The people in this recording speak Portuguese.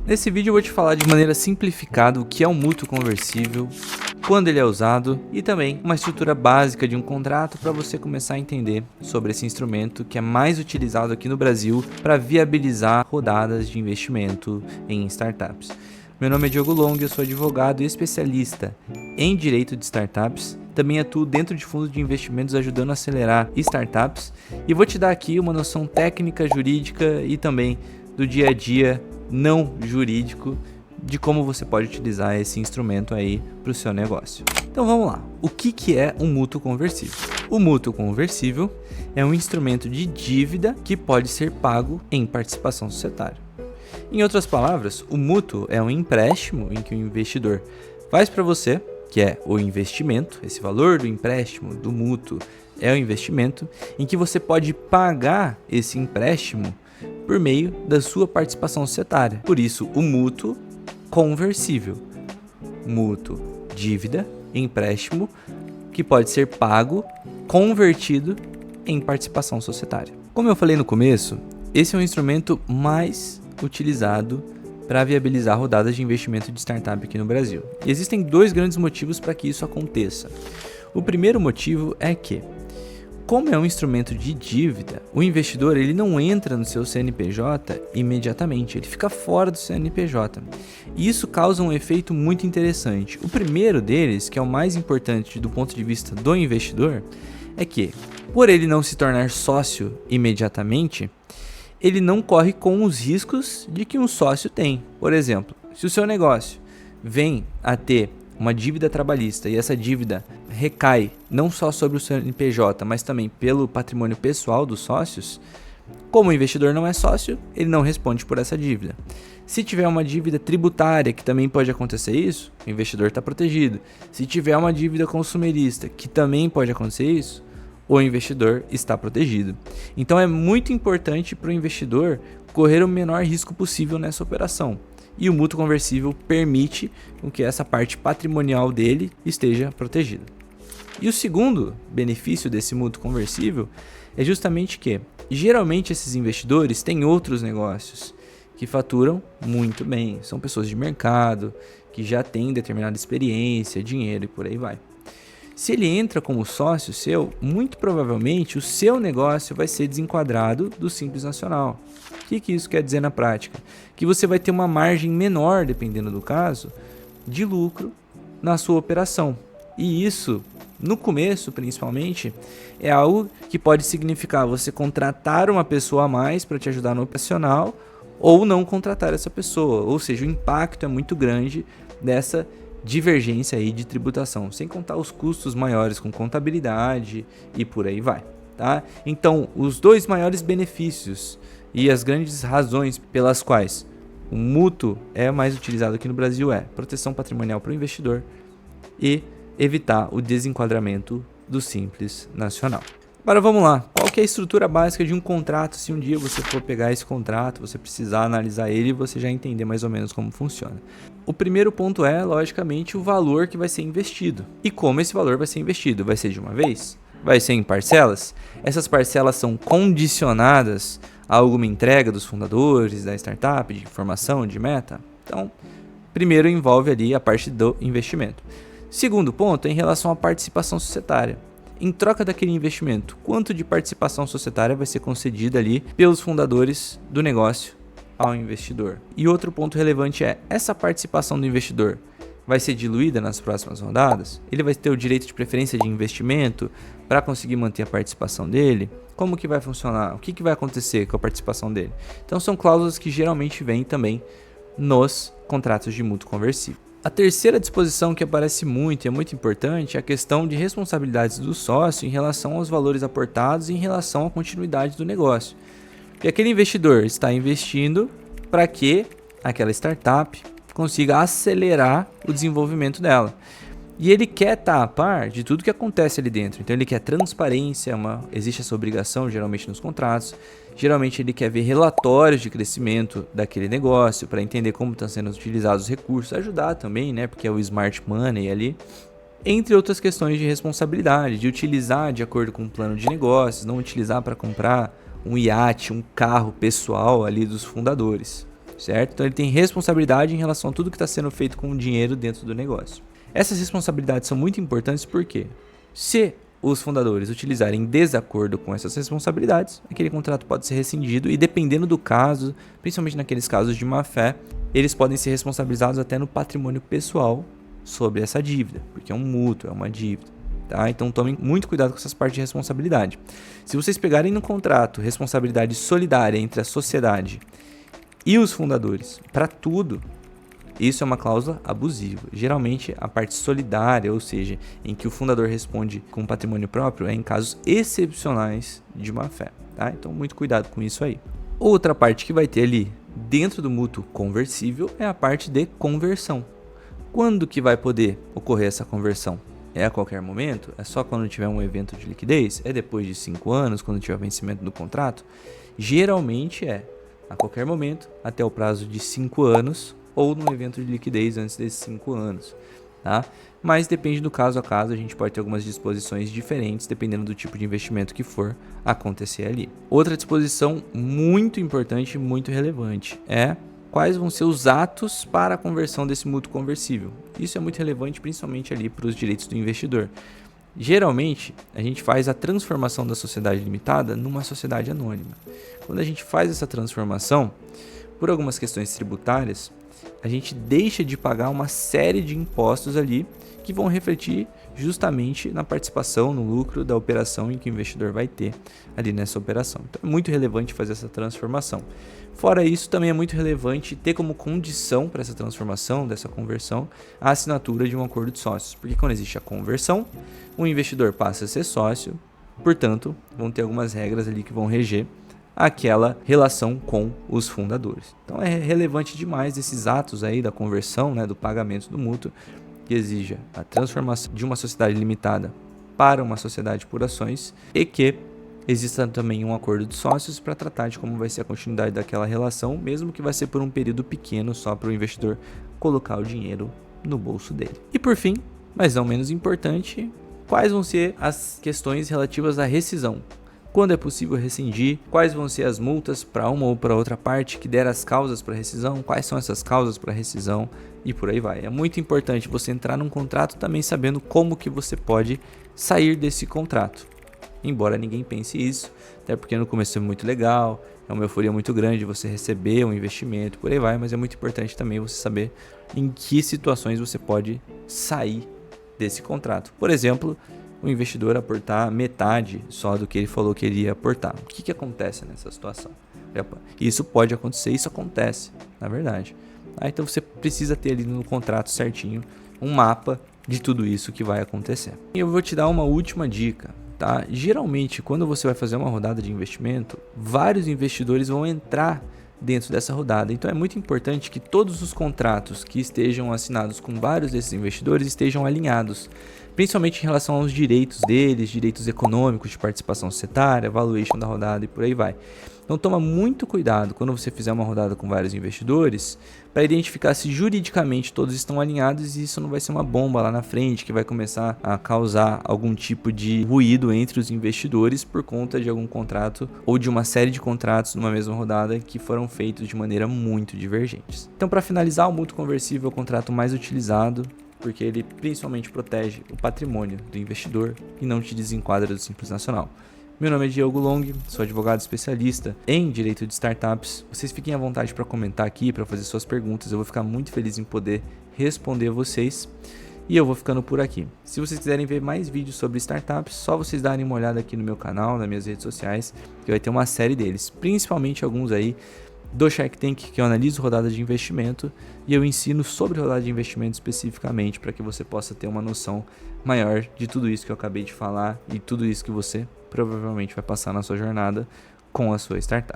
Nesse vídeo eu vou te falar de maneira simplificada o que é um mútuo conversível, quando ele é usado e também uma estrutura básica de um contrato para você começar a entender sobre esse instrumento que é mais utilizado aqui no Brasil para viabilizar rodadas de investimento em startups. Meu nome é Diogo Long, eu sou advogado e especialista em direito de startups. Também atuo dentro de fundos de investimentos ajudando a acelerar startups e vou te dar aqui uma noção técnica, jurídica e também do dia a dia não jurídico de como você pode utilizar esse instrumento aí para o seu negócio. Então vamos lá, o que é um mútuo conversível? O mútuo conversível é um instrumento de dívida que pode ser pago em participação societária. Em outras palavras, o mútuo é um empréstimo em que o investidor faz para você, que é o investimento, esse valor do empréstimo do mútuo é o investimento, em que você pode pagar esse empréstimo por meio da sua participação societária. Por isso, o mútuo conversível. Mútuo, dívida, empréstimo, que pode ser pago, convertido em participação societária. Como eu falei no começo, esse é um instrumento mais utilizado para viabilizar rodadas de investimento de startup aqui no Brasil. E existem dois grandes motivos para que isso aconteça. O primeiro motivo é que, como é um instrumento de dívida, o investidor ele não entra no seu CNPJ imediatamente, ele fica fora do CNPJ. E isso causa um efeito muito interessante. O primeiro deles, que é o mais importante do ponto de vista do investidor, é que, por ele não se tornar sócio imediatamente, ele não corre com os riscos de que um sócio tem. Por exemplo, se o seu negócio vem a ter uma dívida trabalhista e essa dívida recai não só sobre o CNPJ, mas também pelo patrimônio pessoal dos sócios, como o investidor não é sócio, ele não responde por essa dívida. Se tiver uma dívida tributária, que também pode acontecer isso, o investidor está protegido. Se tiver uma dívida consumerista, que também pode acontecer isso, o investidor está protegido. Então é muito importante para o investidor correr o menor risco possível nessa operação. E o mútuo conversível permite que essa parte patrimonial dele esteja protegida. E o segundo benefício desse mútuo conversível é justamente que, geralmente, esses investidores têm outros negócios que faturam muito bem. São pessoas de mercado, que já têm determinada experiência, dinheiro e por aí vai. Se ele entra como sócio seu, muito provavelmente o seu negócio vai ser desenquadrado do Simples Nacional. O que isso quer dizer na prática? Que você vai ter uma margem menor, dependendo do caso, de lucro na sua operação. E isso, no começo principalmente, é algo que pode significar você contratar uma pessoa a mais para te ajudar no operacional ou não contratar essa pessoa. Ou seja, o impacto é muito grande dessa divergência aí de tributação, sem contar os custos maiores com contabilidade e por aí vai, tá? Então, os dois maiores benefícios e as grandes razões pelas quais o mútuo é mais utilizado aqui no Brasil é proteção patrimonial para o investidor e evitar o desenquadramento do Simples Nacional. Agora vamos lá, qual que é a estrutura básica de um contrato? Se um dia você for pegar esse contrato, você precisar analisar ele e você já entender mais ou menos como funciona. O primeiro ponto é, logicamente, o valor que vai ser investido. E como esse valor vai ser investido? Vai ser de uma vez? Vai ser em parcelas? Essas parcelas são condicionadas a alguma entrega dos fundadores da startup, de informação, de meta? Então, primeiro envolve ali a parte do investimento. Segundo ponto é em relação à participação societária. Em troca daquele investimento, quanto de participação societária vai ser concedida ali pelos fundadores do negócio ao investidor? E outro ponto relevante é, essa participação do investidor vai ser diluída nas próximas rodadas? Ele vai ter o direito de preferência de investimento para conseguir manter a participação dele? Como que vai funcionar? O que vai acontecer com a participação dele? Então são cláusulas que geralmente vêm também nos contratos de mútuo conversível. A terceira disposição que aparece muito e é muito importante é a questão de responsabilidades do sócio em relação aos valores aportados e em relação à continuidade do negócio. E aquele investidor está investindo para que aquela startup consiga acelerar o desenvolvimento dela. E ele quer estar a par de tudo que acontece ali dentro. Então ele quer transparência, existe essa obrigação geralmente nos contratos. Geralmente ele quer ver relatórios de crescimento daquele negócio para entender como estão sendo utilizados os recursos, ajudar também, né, porque é o smart money ali. Entre outras questões de responsabilidade, de utilizar de acordo com o plano de negócios, não utilizar para comprar um iate, um carro pessoal ali dos fundadores. certo? Então ele tem responsabilidade em relação a tudo que está sendo feito com o dinheiro dentro do negócio. Essas responsabilidades são muito importantes porque se os fundadores utilizarem em desacordo com essas responsabilidades, aquele contrato pode ser rescindido e dependendo do caso, principalmente naqueles casos de má-fé, eles podem ser responsabilizados até no patrimônio pessoal sobre essa dívida, porque é um mútuo, é uma dívida. Tá? Então tomem muito cuidado com essas partes de responsabilidade. Se vocês pegarem no contrato responsabilidade solidária entre a sociedade e os fundadores para tudo, isso é uma cláusula abusiva. Geralmente a parte solidária, ou seja, em que o fundador responde com patrimônio próprio, é em casos excepcionais de má-fé. Tá? Então muito cuidado com isso aí. Outra parte que vai ter ali dentro do mútuo conversível é a parte de conversão. Quando que vai poder ocorrer essa conversão? É a qualquer momento? É só quando tiver um evento de liquidez? É depois de 5 anos, quando tiver vencimento do contrato? Geralmente é a qualquer momento, até o prazo de 5 anos, ou num evento de liquidez antes desses 5 anos. Tá? Mas depende do caso a caso, a gente pode ter algumas disposições diferentes, dependendo do tipo de investimento que for acontecer ali. Outra disposição muito importante e muito relevante é quais vão ser os atos para a conversão desse mútuo conversível. Isso é muito relevante, principalmente ali para os direitos do investidor. Geralmente, a gente faz a transformação da sociedade limitada numa sociedade anônima. Quando a gente faz essa transformação, por algumas questões tributárias, a gente deixa de pagar uma série de impostos ali que vão refletir justamente na participação, no lucro da operação em que o investidor vai ter ali nessa operação. Então é muito relevante fazer essa transformação. Fora isso, também é muito relevante ter como condição para essa transformação, dessa conversão, a assinatura de um acordo de sócios. Porque quando existe a conversão, o investidor passa a ser sócio, portanto, vão ter algumas regras ali que vão reger aquela relação com os fundadores. Então é relevante demais esses atos aí da conversão, né, do pagamento do mútuo, que exija a transformação de uma sociedade limitada para uma sociedade por ações e que exista também um acordo de sócios para tratar de como vai ser a continuidade daquela relação, mesmo que vai ser por um período pequeno só para o investidor colocar o dinheiro no bolso dele. E por fim, mas não menos importante, quais vão ser as questões relativas à rescisão? Quando é possível rescindir, quais vão ser as multas para uma ou para outra parte que der as causas para rescisão, quais são essas causas para rescisão e por aí vai. É muito importante você entrar num contrato também sabendo como que você pode sair desse contrato. Embora ninguém pense isso, até porque no começo é muito legal, é uma euforia muito grande você receber um investimento, por aí vai, mas é muito importante também você saber em que situações você pode sair desse contrato. Por exemplo, o investidor aportar metade só do que ele falou que ele ia aportar. O que acontece nessa situação? Isso pode acontecer, isso acontece, na verdade. Então você precisa ter ali no contrato certinho um mapa de tudo isso que vai acontecer. E eu vou te dar uma última dica. Tá? Geralmente, quando você vai fazer uma rodada de investimento, vários investidores vão entrar dentro dessa rodada. Então é muito importante que todos os contratos que estejam assinados com vários desses investidores estejam alinhados, principalmente em relação aos direitos deles, direitos econômicos de participação societária, valuation da rodada e por aí vai. Então toma muito cuidado quando você fizer uma rodada com vários investidores para identificar se juridicamente todos estão alinhados e isso não vai ser uma bomba lá na frente que vai começar a causar algum tipo de ruído entre os investidores por conta de algum contrato ou de uma série de contratos numa mesma rodada que foram feitos de maneira muito divergentes. Então para finalizar, o mútuo conversível é o contrato mais utilizado porque ele principalmente protege o patrimônio do investidor e não te desenquadra do Simples Nacional. Meu nome é Diogo Long, sou advogado especialista em direito de startups. Vocês fiquem à vontade para comentar aqui, para fazer suas perguntas. Eu vou ficar muito feliz em poder responder vocês. E eu vou ficando por aqui. Se vocês quiserem ver mais vídeos sobre startups, só vocês darem uma olhada aqui no meu canal, nas minhas redes sociais, que vai ter uma série deles, principalmente alguns aí do Shark Tank, que eu analiso rodadas de investimento e eu ensino sobre rodada de investimento especificamente para que você possa ter uma noção maior de tudo isso que eu acabei de falar e tudo isso que você provavelmente vai passar na sua jornada com a sua startup.